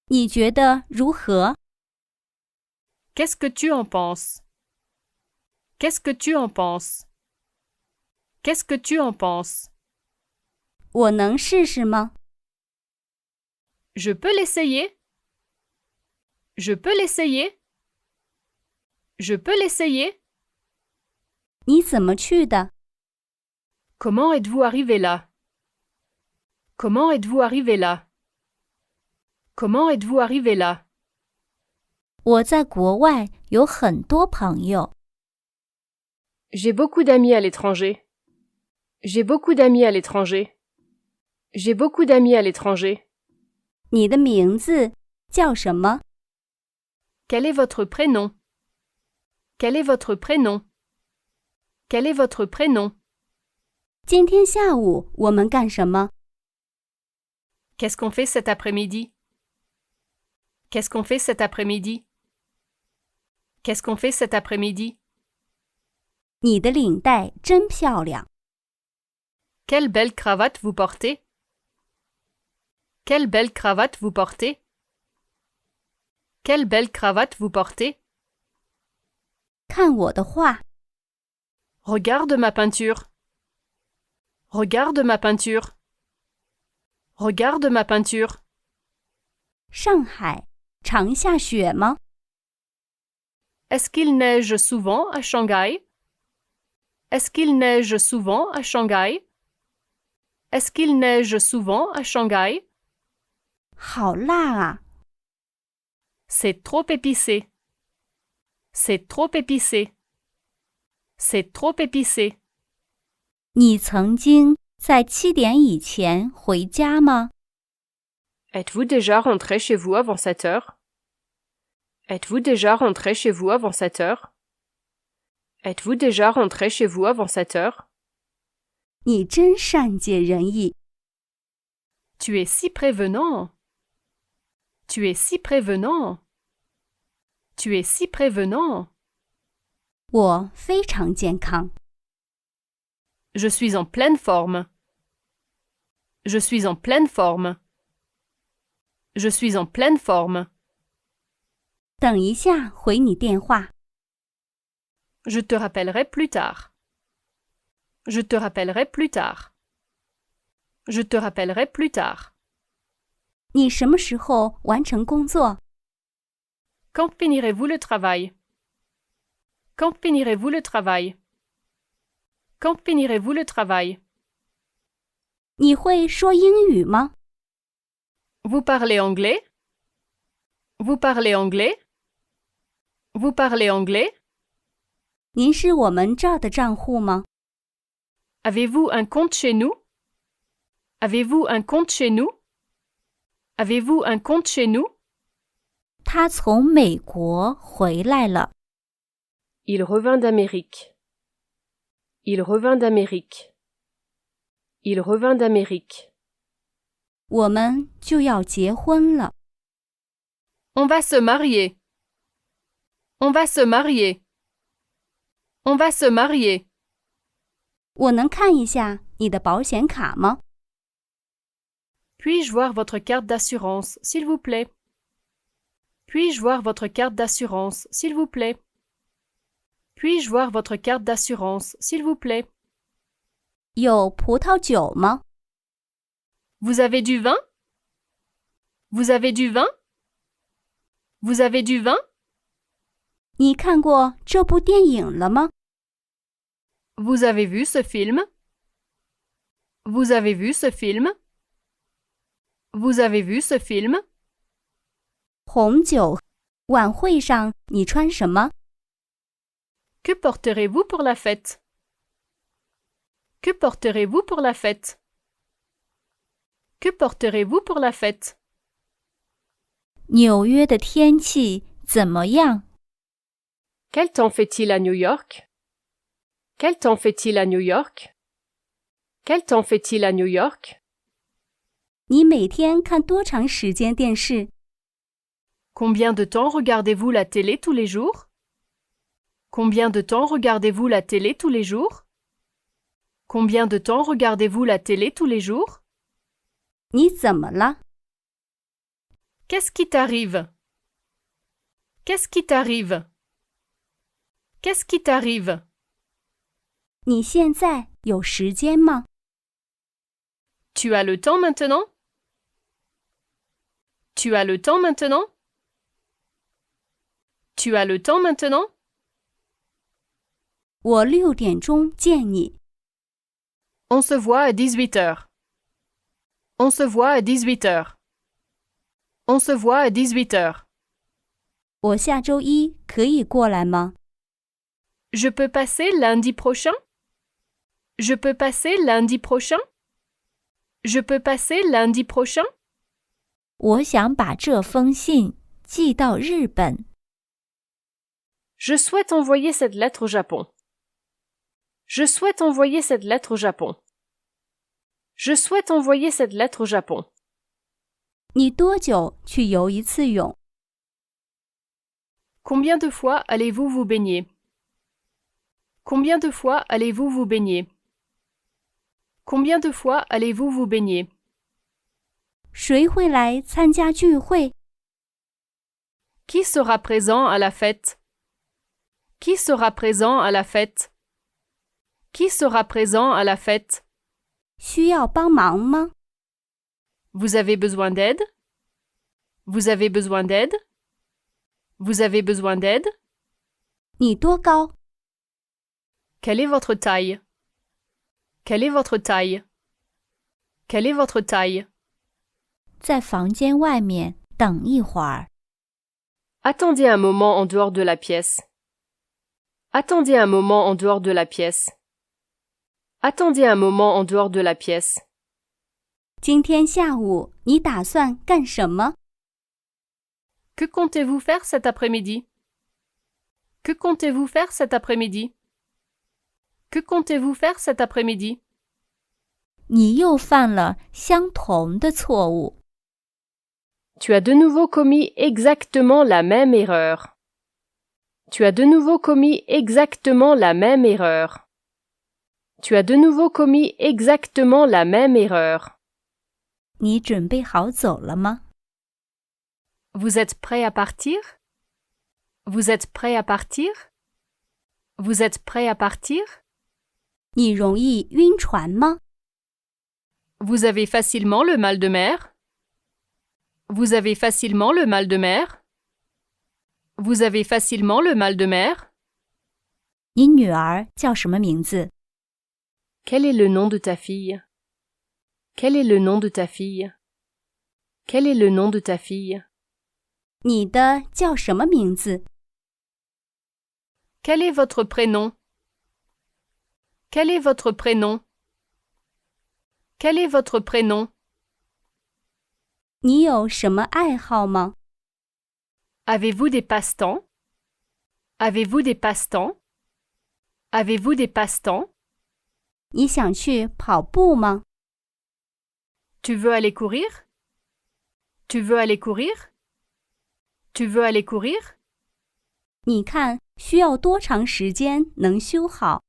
你觉得如何？ Qu'est-ce que tu en penses? Qu'est-ce que tu en penses? Qu'est-ce que tu en penses? 我能试试吗？ Je peux l'essayer? Je peux l'essayer? Je peux l'essayer? 你怎么去的？ Comment êtes-vous arrivé là? Comment êtes-vous arrivé là? Comment êtes-vous arrivé là? 我在国外有很多朋友。 J'ai beaucoup d'amis à l'étranger. J'ai beaucoup d'amis à l'étranger. J'ai beaucoup d'amis à l'étranger. 你的名字叫什么？ Quel est votre prénom? Quel est votre prénom? Quel est votre prénom? 今天下午我们干什么？ Qu'est-ce qu'on fait cet après-midi? Qu'est-ce qu'on fait cet après-midi? Qu'est-ce qu'on fait cet après-midi? 你的领带真漂亮。 Quelle belle cravate vous portez? Quelle belle cravate vous portez? Quelle belle cravate vous portez? 看我的画， Regarde ma peinture. Regarde ma peinture. Regarde ma peinture. 上海常下雪吗？ Est-ce qu'il neige souvent à Shanghai? Est-ce qu'il neige souvent à Shanghai? Est-ce qu'il neige souvent à Shanghai? 好辣啊！ C'est trop épicé. C'est trop épicé. C'est trop épicé. 你曾经在7点以前回家吗？ Êtes-vous déjà rentré chez vous avant 7 heures? Êtes-vous déjà rentré chez vous avant 7 heures? Êtes-vous déjà rentré chez vous avant 7 heures? 你真善解人意。 Tu es si prévenant. Tu es si prévenant. Tu es si prévenant. 我非常健康。 Je suis en pleine forme. Je suis en pleine forme. Je suis en pleine forme. 等一下回你电话。 Je te rappellerai plus tard. Je te rappellerai plus tard. Je te rappellerai plus tard. 你什么时候完成工作？ Quand finirez-vous le travail? Quand finirez-vous le travail? Quand finirez-vous le travail? 你会说英语吗？ Vous parlez anglais? Vous parlez anglais? Vous parlez anglais? 您是我们这儿的账户吗？ Avez-vous un compte chez nous? Avez-vous un compte chez nous? Avez-vous un compte chez nous? 他从美国回来了。 Il revint d'Amérique. Il revint d'Amérique. Il revint d'Amérique. 我们就要结婚了。 On va se marier. On va se marier. On va se marier. 我能看一下你的保险卡吗？ Puis-je voir votre carte d'assurance, s'il vous plaît? Puis-je voir votre carte d'assurance, s'il vous plaît? Puis-je voir votre carte d'assurance, s'il vous plaît? 有葡萄酒吗？ Vous avez du vin? Vous avez du vin? Vous avez du vin? 你看过这部电影了吗？ Vous avez vu ce film? Vous avez vu ce film? Vous avez vu ce film? 红酒晚会上你穿什么？ Que porterez-vous pour la fête? Que porterez-vous pour la fête? Que porterez-vous pour la fête? 纽约的天气怎么样？ Quel temps fait-il à New York? Quel temps fait-il à New York? Quel temps fait-il à New York? 你每天看多长时间电视？ Combien de temps regardez-vous la télé tous les jours? Combien de temps regardez-vous la télé tous les jours? Combien de temps regardez-vous la télé tous les jours? 你怎么了？ Qu'est-ce qui t'arrive? Qu'est-ce qui t'arrive? Qu'est-ce qui t'arrive? 你现在有时间吗？ Tu as le temps maintenant? Tu as le temps maintenant? Tu as le temps maintenant? 我6点钟见你。 On se voit à 18 heures. On se voit à 18 heures. On se voit à 18 heures. 我下周一可以过来吗？ Je peux passer lundi prochain? Je peux passer lundi prochain? Je peux passer lundi prochain? 我想把这封信寄到日本。 Je souhaite envoyer cette lettre au Japon. Je souhaite envoyer cette lettre au Japon. Je souhaite envoyer cette lettre au Japon. 你多久去游一次泳？ Combien de fois allez-vous vous baigner? Combien de fois allez-vous vous baigner? Combien de fois allez-vous vous baigner? 谁会来参加聚会？ Qui sera présent à la fête? Qui sera présent à la fête? Qui sera présent à la fête? 需要帮忙吗？ Vous avez besoin d'aide? Vous avez besoin d'aide? Vous avez besoin d'aide? 你多高？ Quelle est votre taille? Quelle est votre taille? Quelle est votre taille? 在房间外面等一会儿。 Attendez un moment en dehors de la pièce. Attendez un moment en dehors de la pièce. Attendez un moment en dehors de la pièce. 今天下午你打算干什么？ Que comptez-vous faire cet après-midi? Que comptez-vous faire cet après-midi? Que comptez-vous faire cet après-midi? 你又犯了相同的错误。 Tu as de nouveau commis exactement la même erreur. Tu as de nouveau commis exactement la même erreur. Tu as de nouveau commis exactement la même erreur. 你准备好走了吗？ Vous êtes prêt à partir? Vous êtes prêt à partir? Vous êtes prêt à partir? 你容易晕船吗？ Vous avez facilement le mal de mer? Vous avez facilement le mal de mer? Vous avez facilement le mal de mer? 你女儿叫什么名字？ Quel est le nom de ta fille? Quel est le nom de ta fille? Quel est le nom de ta fille? 你的叫什么名字？ Quel est votre prénom? Quel est votre prénom? Quel est votre prénom? 你有什么爱好吗？ Avez-vous des passe-temps? Avez-vous des passe-temps? Avez-vous des passe-temps? 你想去跑步吗？ Tu veux aller courir? Tu veux aller courir? Tu veux aller courir? 你看需要多长时间能修好？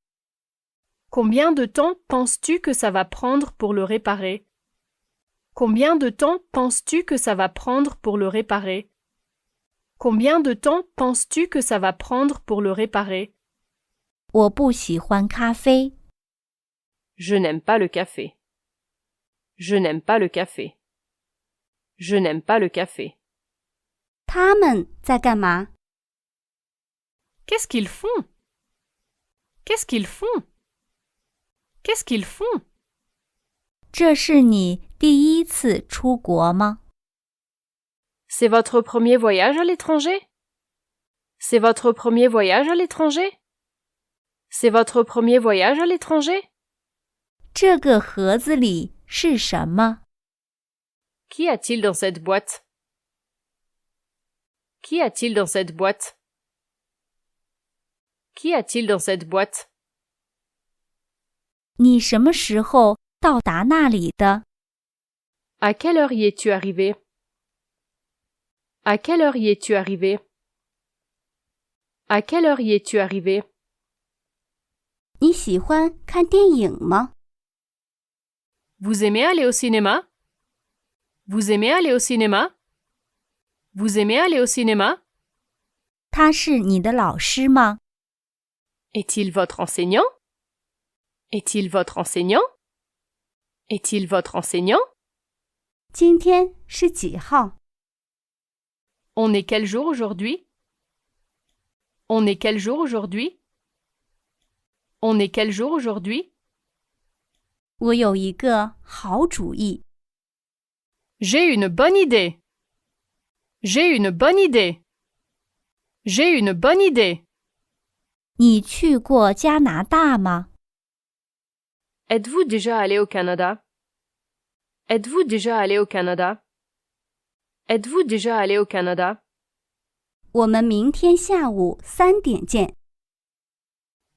Combien de temps penses-tu que ça va prendre pour le réparer? Combien de temps penses-tu que ça va prendre pour le réparer? Combien de temps penses-tu que ça va prendre pour le réparer? 我不喜欢咖啡。 Je n'aime pas le café. Je n'aime pas le café. Je n'aime pas le café. 他们在干嘛？ Qu'est-ce qu'ils font? Qu'est-ce qu'ils font? Qu'est-ce qu'ils font? 这是你第一次出国吗？ C'est votre premier voyage à l'étranger? C'est votre premier voyage à l'étranger? C'est votre premier voyage à l'étranger? 这个盒子里是什么？ Qu'y a-t-il dans cette boîte? Qu'y a-t-il dans cette boîte? Qu'y a-t-il dans cette boîte? 你什么时候到达那里的？ À quelle heure y es-tu arrivé? À quelle heure y es-tu arrivé? À quelle heure y es-tu arrivé? 你喜欢看电影吗？ Vous aimez aller au cinéma? Vous aimez aller au cinéma? Vous aimez aller au cinéma? 他是你的老师吗？ Est-il votre enseignant? Est-il votre enseignant? Est-il votre enseignant? 今天是几号？ On est quel jour aujourd'hui? On est quel jour aujourd'hui? On est quel jour aujourd'hui? 我有一个好主意。 J'ai une bonne idée. J'ai une bonne idée. J'ai une bonne idée. 你去过加拿大吗？ Êtes-vous déjà allé au Canada? Êtes-vous déjà allé au Canada? Êtes-vous déjà allé au Canada? 我们明天下午3点见。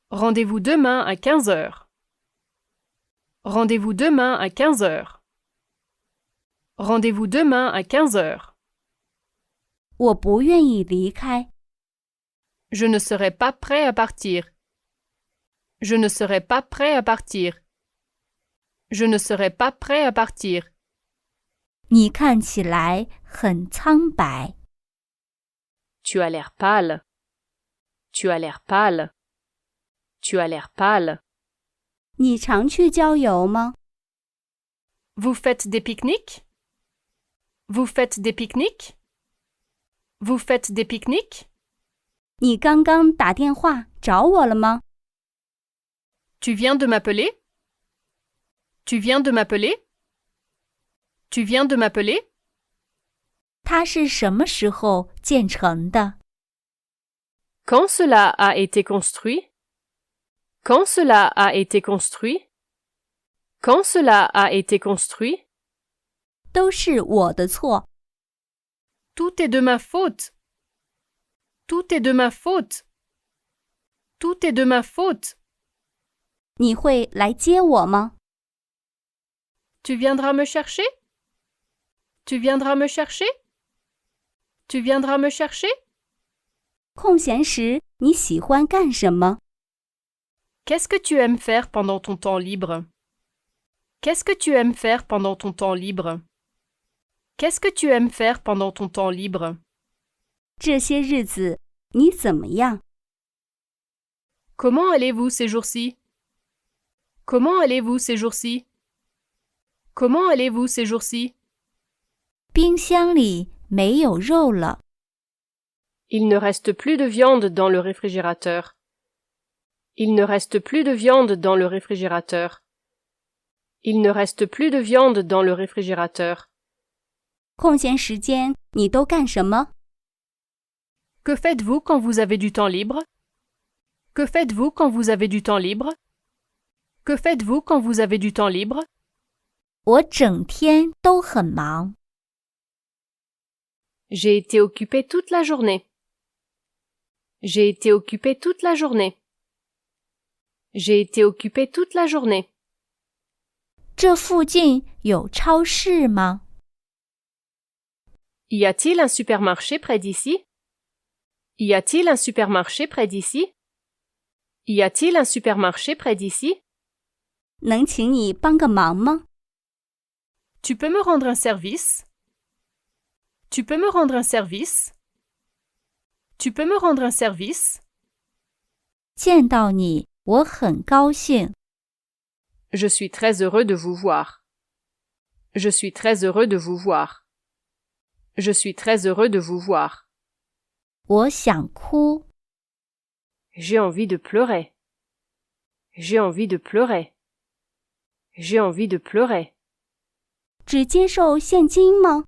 Rendez-vous demain à 15 heures. Rendez-vous demain à 15 heures. Rendez-vous demain à 15 heures. 我不愿意离开。 Je ne serai pas prêt à partir. Je ne serai pas prêt à partir. Je ne serai pas prêt à partir. 你看起来很苍白。 Tu as l'air pâle. Tu as l'air pâle. Tu as l'air pâle. 你常去郊游吗？ Vous faites des pique-niques? Vous faites des pique-niques? Vous faites des pique-niques? 你刚刚打电话找我了吗？ Tu viens de m'appeler? Tu viens de m'appeler? Tu viens de m'appeler? 它是什么时候建成的？ Quand cela a été construit? Quand cela a été construit? Quand cela a été construit? 都是我的错。 Tout est de ma faute. Tout est de ma faute. Tout est de ma faute. 你会来接我吗？ Tu viendras me chercher? Tu viendras me chercher? Tu viendras me chercher? 空闲时你喜欢干什么？ Qu'est-ce que tu aimes faire pendant ton temps libre? Qu'est-ce que tu aimes faire pendant ton temps libre? Qu'est-ce que tu aimes faire pendant ton temps libre? 这些日子你怎么样？ Comment allez-vous ces jours-ci? Comment allez-vous ces jours-ci? Comment allez-vous ces jours-ci? 冰箱里没有肉了。 Il ne reste plus de viande dans le réfrigérateur. Il ne reste plus de viande dans le réfrigérateur. Il ne reste plus de viande dans le réfrigérateur. 空闲时间你都干什么？ Que faites-vous quand vous avez du temps libre? Que faites-vous quand vous avez du temps libre? Que faites-vous quand vous avez du temps libre? 我整天都很忙。 J'ai été occupé toute la journée. J'ai été occupé toute la journée. J'ai été occupé toute la journée. 这附近有超市吗？ Y a-t-il un supermarché près d'ici? Y a-t-il un supermarché près d'ici? Y a-t-il un supermarché près d'ici? 能请你帮个忙吗？ Tu peux me rendre un service? Tu peux me rendre un service? Tu peux me rendre un service? 见到你，我很高兴。 Je suis très heureux de vous voir. Je suis très heureux de vous voir. Je suis très heureux de vous voir. 我想哭。 J'ai envie de pleurer. J'ai envie de pleurer. J'ai envie de pleurer. 只接受现金吗？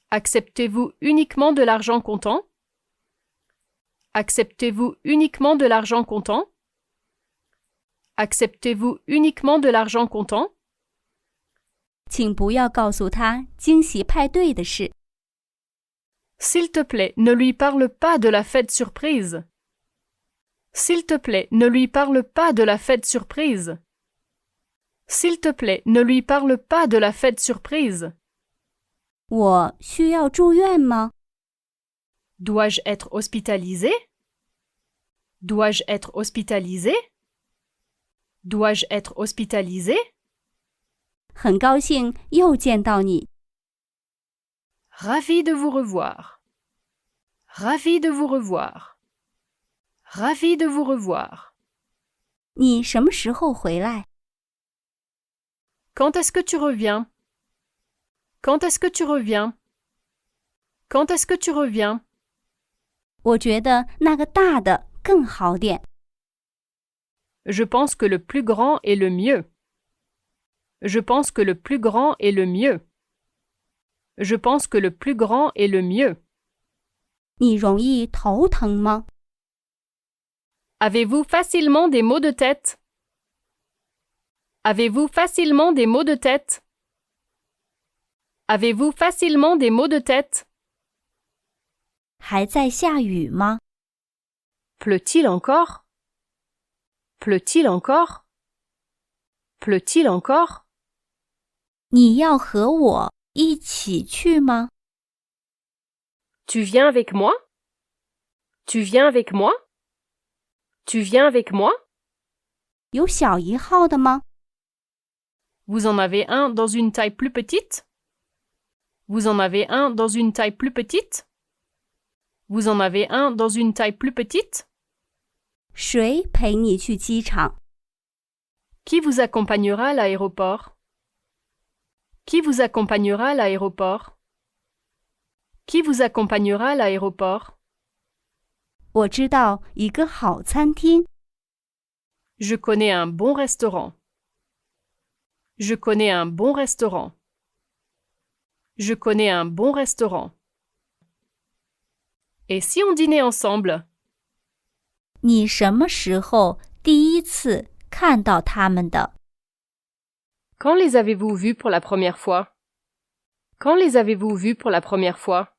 Acceptez-vous uniquement de l'argent comptant? Acceptez-vous uniquement de l'argent comptant? Acceptez-vous uniquement de l'argent comptant? 请不要告诉他惊喜派对的事。 S'il te plaît, ne lui parle pas de la fête surprise. S'il te plaît, ne lui parle pas de la fête surprise. S'il te plaît, ne lui parle pas de la fête surprise. 我需要住院吗？ Dois-je être hospitalisé? Dois-je être hospitalisé? Dois-je être hospitalisé? 很高兴又见到你。Ravi de vous revoir. Ravi de vous revoir. Ravi de vous revoir. 你什么时候回来？ Quand est-ce que tu reviens? Quand est-ce que tu reviens? Quand est-ce que tu reviens? 我觉得那个大的更好点。 Je pense que le plus grand est le mieux. Je pense que le plus grand est le mieux. Je pense que le plus grand est le mieux. 你容易头疼吗？ Avez-vous facilement des maux de tête? Avez-vous facilement des maux de tête? Avez-vous facilement des maux de tête? 还在下雨吗？ Pleut-il encore? Pleut-il encore? Pleut-il encore? 你要和我一起去吗？ Tu viens avec moi? Tu viens avec moi? Tu viens avec moi? 有小一号的吗？ Vous en avez un dans une taille plus petite? Vous en avez un dans une taille plus petite? Vous en avez un dans une taille plus petite? 谁陪你去机场？ Qui vous accompagnera à l'aéroport? Qui vous accompagnera à l'aéroport? Qui vous accompagnera à l'aéroport? 我知道一个好餐厅。 Je connais un bon restaurant. Je connais un bon restaurant. Je connais un bon restaurant. Et si on dînait ensemble? 你什么时候第一次看到他们的？ Quand les avez-vous vus pour la première fois? Quand les avez-vous vus pour la première fois?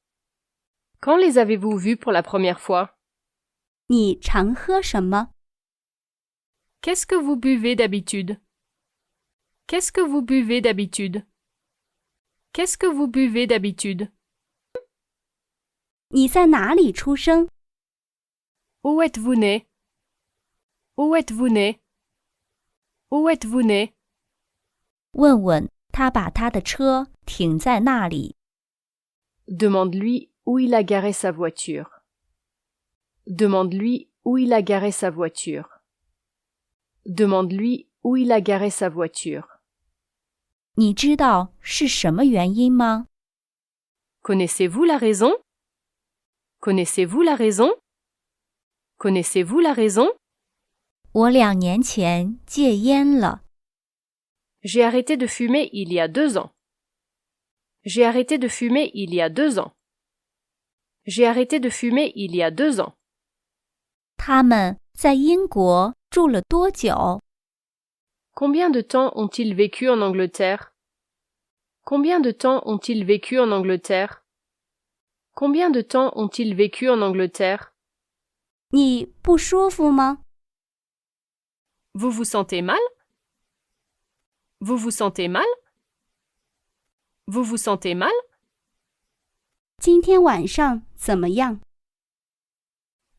Quand les avez-vous vus pour la première fois? 你常喝什么？ Qu'est-ce que vous buvez d'habitude? Qu'est-ce que vous buvez d'habitude? Qu'est-ce que vous buvez d'habitude? 你在哪里出生？ Où êtes-vous né? Où êtes-vous né? Où êtes-vous né? 问问他把他的车停在那里。 Demande-lui où il a garé sa voiture. Demande-lui où il a garé sa voiture. Demande-lui où il a garé sa voiture. 你知道是什么原因吗？ Connaissez-vous la raison? Connaissez-vous la raison? Connaissez-vous la raison? 我2年前戒烟了。 J'ai arrêté de fumer il y a 2 ans. J'ai arrêté de fumer il y a 2 ans. J'ai arrêté de fumer il y a 2 ans. 他们在英国住了多久？ Combien de temps ont-ils vécu en Angleterre? Combien de temps ont-ils vécu en Angleterre? Combien de temps ont-ils vécu en Angleterre? 你不舒服吗？ Vous vous sentez mal? Vous vous sentez mal? Vous vous sentez mal? 今天晚上怎么样？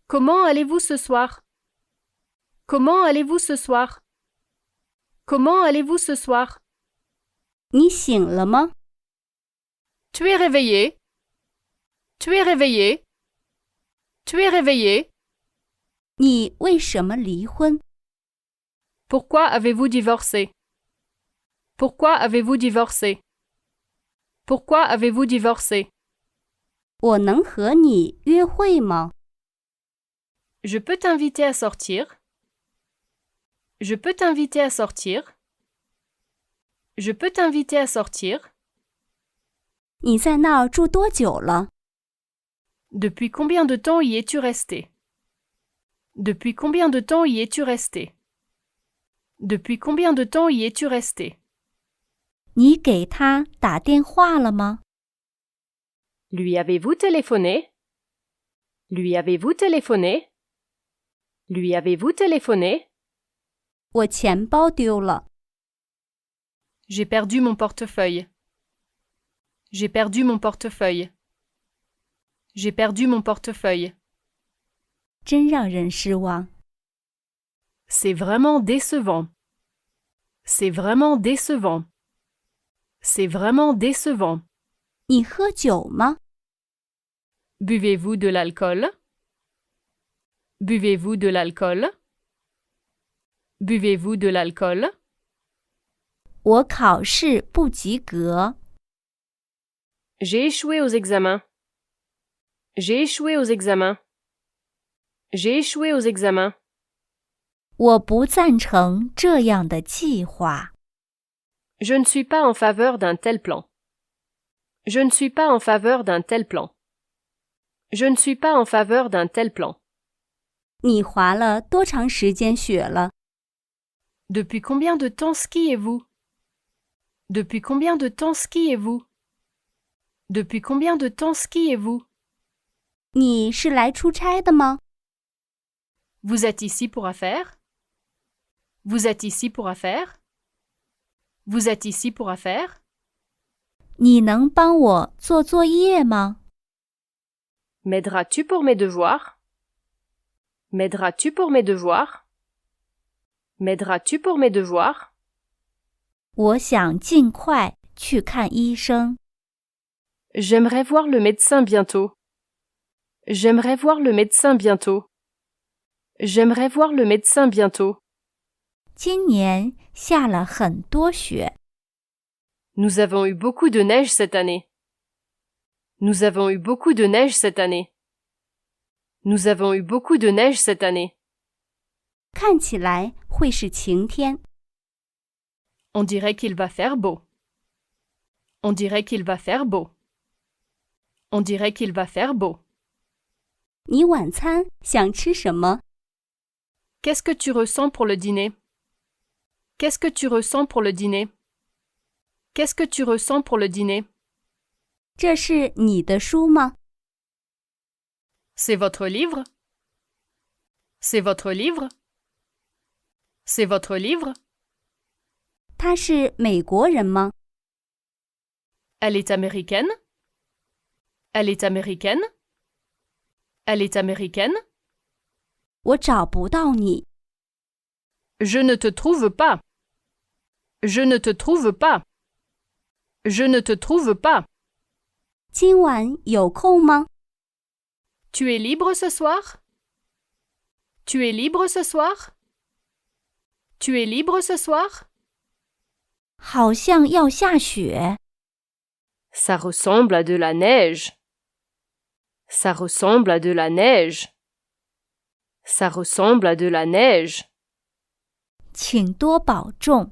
Comment allez-vous ce soir? Comment allez-vous ce soir? Comment allez-vous ce soir? 你醒了吗？ Tu es réveillé? Tu es réveillé? Tu es réveillé? 你为什么离婚？ Pourquoi avez-vous divorcé? Pourquoi avez-vous divorcé? Pourquoi avez-vous divorcé? 我能和你约会吗？ Je peux t'inviter à sortir? Je peux t'inviter à sortir? Je peux t'inviter à sortir? 你在那儿住多久了？ Depuis combien de temps y es-tu resté? Depuis combien de temps y es-tu resté? Depuis combien de temps y es-tu resté? 你给他打电话了吗？ Lui avez-vous téléphoné? Lui avez-vous téléphoné? Lui avez-vous téléphoné? 我钱包丢了。 J'ai perdu mon portefeuille. J'ai perdu mon portefeuille. J'ai perdu mon portefeuille. 真让人失望。 C'est vraiment décevant. C'est vraiment décevant. C'est vraiment décevant. 你喝酒吗？ Buvez-vous de l'alcool? Buvez-vous de l'alcool? Buvez-vous de l'alcool? 我考试不及格。 J'ai échoué aux examens. J'ai échoué aux examens. J'ai échoué aux examens. 我不赞成这样的计划。 Je ne suis pas en faveur d'un tel plan. Je ne suis pas en faveur d'un tel plan. Je ne suis pas en faveur d'un tel plan. 你滑了多长时间雪了？ Depuis combien de temps skiez-vous? Depuis combien de temps skiez-vous? Depuis combien de temps skiez-vous? 你是来出差的吗？ Vous êtes ici pour affaires? Vous êtes ici pour affaires? Vous êtes ici pour affaires? 你能帮我做作业吗？ M'aideras-tu pour mes devoirs? M'aideras-tu pour mes devoirs? M'aideras-tu pour mes devoirs? 我想尽快去看医生。 J'aimerais voir le médecin bientôt. J'aimerais voir le médecin bientôt. J'aimerais voir le médecin bientôt. 今年下了很多雪。 Nous avons eu beaucoup de neige cette année. Nous avons eu beaucoup de neige cette année. Nous avons eu beaucoup de neige cette année. 看起来会是晴天。 On dirait qu'il va faire beau. On dirait qu'il va faire beau. On dirait qu'il va faire beau. 你晚餐想吃什么？ Qu'est-ce que tu ressens pour le dîner? Qu'est-ce que tu ressens pour le dîner? Qu'est-ce que tu ressens pour le dîner? 这是你的书吗？ C'est votre livre? C'est votre livre? C'est votre livre? 他是美国人吗？ Elle est américaine? Elle est américaine? Elle est américaine? 我找不到你。 Je ne te trouve pas. Je ne te trouve pas. Je ne te trouve pas. 今晚有空吗？ Tu es libre ce soir? Tu es libre ce soir? Tu es libre ce soir? 好像要下雪。 Ça ressemble à de la neige. Ça ressemble à de la neige. Ça ressemble à de la neige. 请多保重。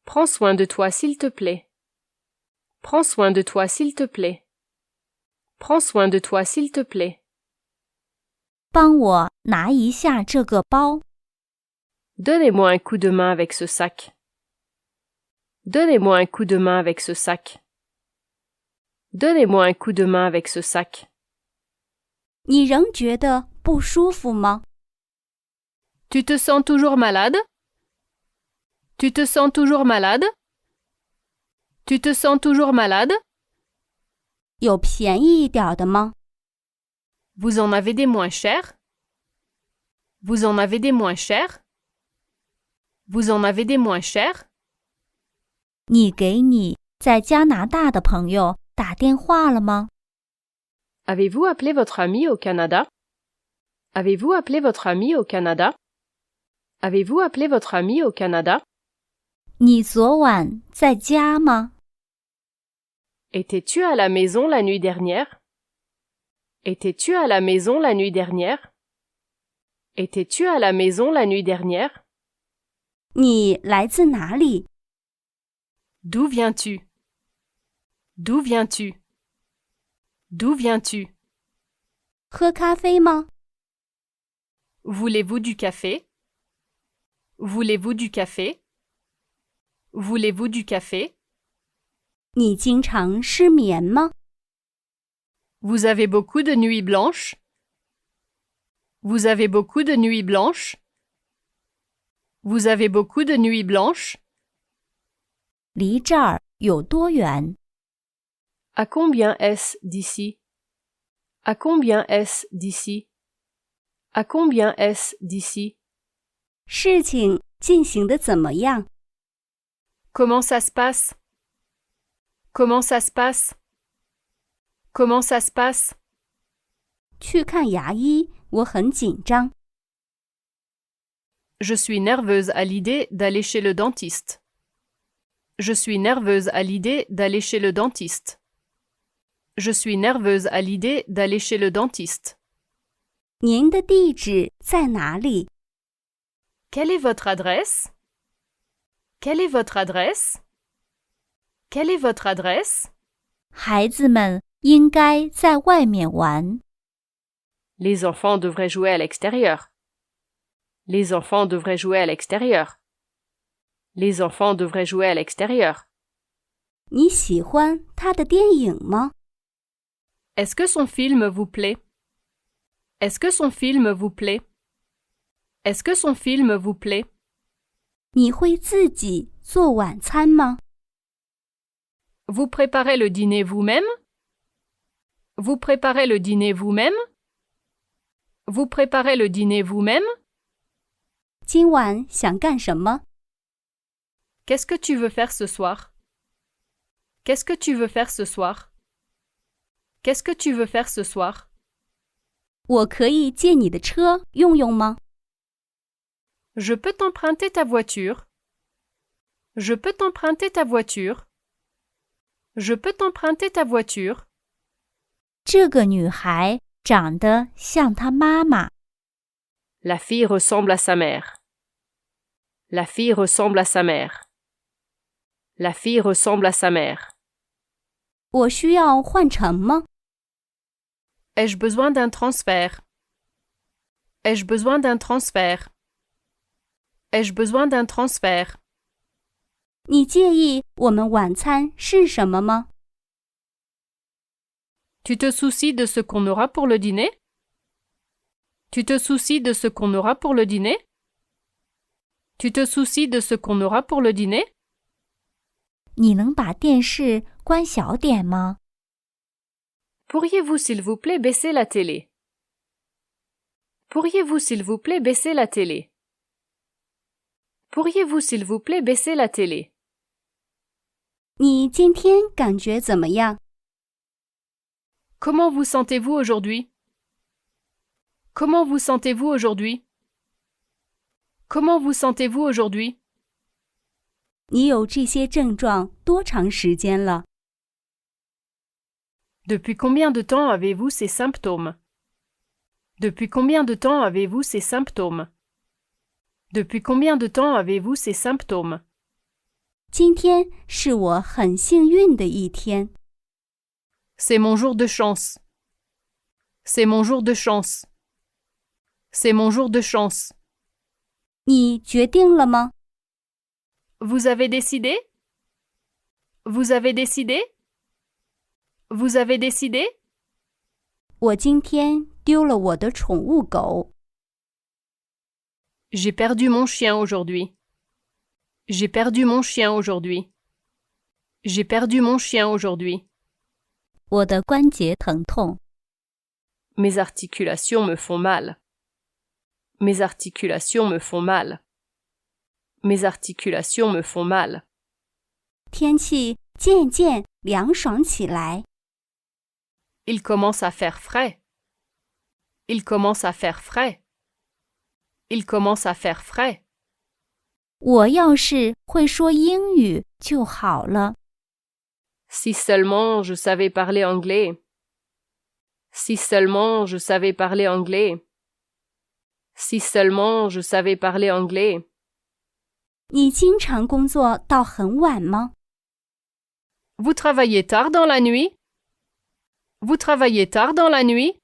Prends soin de toi s'il te plaît. Prends soin de toi s'il te plaît. Prends soin de toi s'il te plaît. 帮我拿一下这个包。 Donnez-moi un coup de main avec ce sac. Donnez-moi un coup de main avec ce sac. Donnez-moi un coup de main avec ce sac. 你仍觉得不舒服吗？ Tu te sens toujours malade? Tu te sens toujours malade? Tu te sens toujours malade? 有便宜一点的吗？ Vous en avez des moins chers? Vous en avez des moins chers? Vous en avez des moins chers? 你给你在加拿大的朋友打电话了吗？ Avez-vous appelé votre ami au Canada? Avez-vous appelé votre ami au Canada? Avez-vous appelé votre ami au Canada? 你昨晚在家吗？ Étais-tu à la maison la nuit dernière? Étais-tu à la maison la nuit dernière? Étais-tu à la maison la nuit dernière? 你来自哪里？ D'où viens-tu? D'où viens-tu? D'où viens-tu? 喝咖啡吗？ Voulez-vous du café? Voulez-vous du café? Voulez-vous du café? 你经常失眠吗？ Vous avez beaucoup de nuits blanches? Vous avez beaucoup de nuits blanches? Vous avez beaucoup de nuits blanches? 离这儿有多远？ À combien est-ce d'ici? À combien est-ce d'ici? À combien est-ce d'ici? 事情进行得怎么样？ Comment ça se passe? Comment ça se passe? Comment ça se passe? 去看牙医，我很紧张。Je suis nerveuse à l'idée d'aller chez le dentiste. Je suis nerveuse à l'idée d'aller chez le dentiste. Je suis nerveuse à l'idée d'aller chez le dentiste. 您的地址在哪里？ Quelle est votre adresse? Quelle est votre adresse? Quelle est votre adresse? 孩子们应该在外面玩。 Les enfants devraient jouer à l'extérieur. Les enfants devraient jouer à l'extérieur. Les enfants devraient jouer à l'extérieur. 你喜欢他的电影吗？ Est-ce que son film vous plaît? Est-ce que son film vous plaît? Est-ce que son film vous plaît? 你会自己做晚餐吗？ Vous préparez le dîner vous-même? Vous préparez le dîner vous-même? Vous préparez le dîner vous-même? 今晚想干什么？ Qu'est-ce que tu veux faire ce soir? Qu'est-ce que tu veux faire ce soir? Qu'est-ce que tu veux faire ce soir? 我可以借你的车用用吗？ Je peux t'emprunter ta voiture? Je peux t'emprunter ta voiture? Je peux t'emprunter ta voiture? 这个女孩长得像她妈妈。 La fille ressemble à sa mère. La fille ressemble à sa mère. La fille ressemble à sa mère. 我需要换乘吗？ Ai-je besoin d'un transfert? Ai-je besoin d'un transfert? Ai-je besoin d'un transfert? 你介意我们晚餐是什么吗？ Tu te soucies de ce qu'on aura pour le dîner? Tu te soucies de ce qu'on aura pour le dîner? Tu te soucies de ce qu'on aura pour le dîner? 你能把电视关小点吗？ Pourriez-vous s'il vous plaît baisser la télé? Pourriez-vous s'il vous plaît baisser la télé? Pourriez-vous s'il vous plaît baisser la télé? 你今天感觉怎么样？ Comment vous sentez-vous aujourd'hui? Comment vous sentez-vous aujourd'hui? Comment vous sentez-vous aujourd'hui? 你有这些症状多长时间了？ Depuis combien de temps avez-vous ces symptômes? Depuis combien de temps avez-vous ces symptômes? Depuis combien de temps avez-vous ces symptômes? 今天是我很幸运的一天。 C'est mon jour de chance. C'est mon jour de chance. C'est mon jour de chance. 你决定了吗？ Vous avez décidé? Vous avez décidé? Vous avez décidé? 我今天丢了我的宠物狗。 J'ai perdu mon chien aujourd'hui. J'ai perdu mon chien aujourd'hui. J'ai perdu mon chien aujourd'hui. 我的关节疼痛。 Mes articulations me font mal. Mes articulations me font mal. Mes articulations me font mal. 天气渐渐凉爽起来。 Il commence à faire frais. Il commence à faire frais. Il commence à faire frais. 我要是会说英语就好了。 Si seulement je savais parler anglais. Si seulement je savais parler anglais. Si seulement je savais parler anglais. 你经常工作到很晚吗？ Vous travaillez tard dans la nuit? Vous travaillez tard dans la nuit?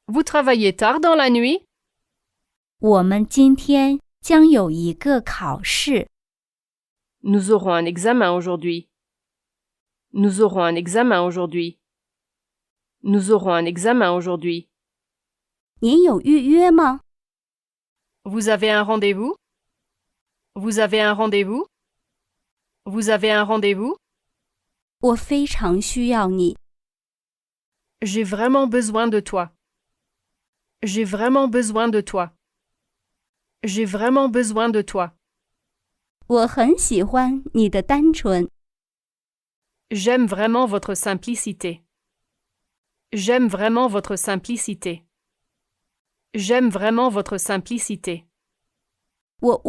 Vous travaillez tard dans la nuit? 我们今天将有一个考试。 Nous aurons un examen aujourd'hui. Nous aurons un examen aujourd'hui. Nous aurons un examen aujourd'hui. 您有预约吗？ Vous avez un rendez-vous? Vous avez un rendez-vous? Vous avez un rendez-vous? 我非常需要你。 J'ai vraiment besoin de toi. J'ai vraiment besoin de toi. J'ai vraiment besoin de toi. 我很喜欢你的单纯。J'aime vraiment votre simplicité. J'aime vraiment votre simplicité. J'aime vraiment votre simplicité. 我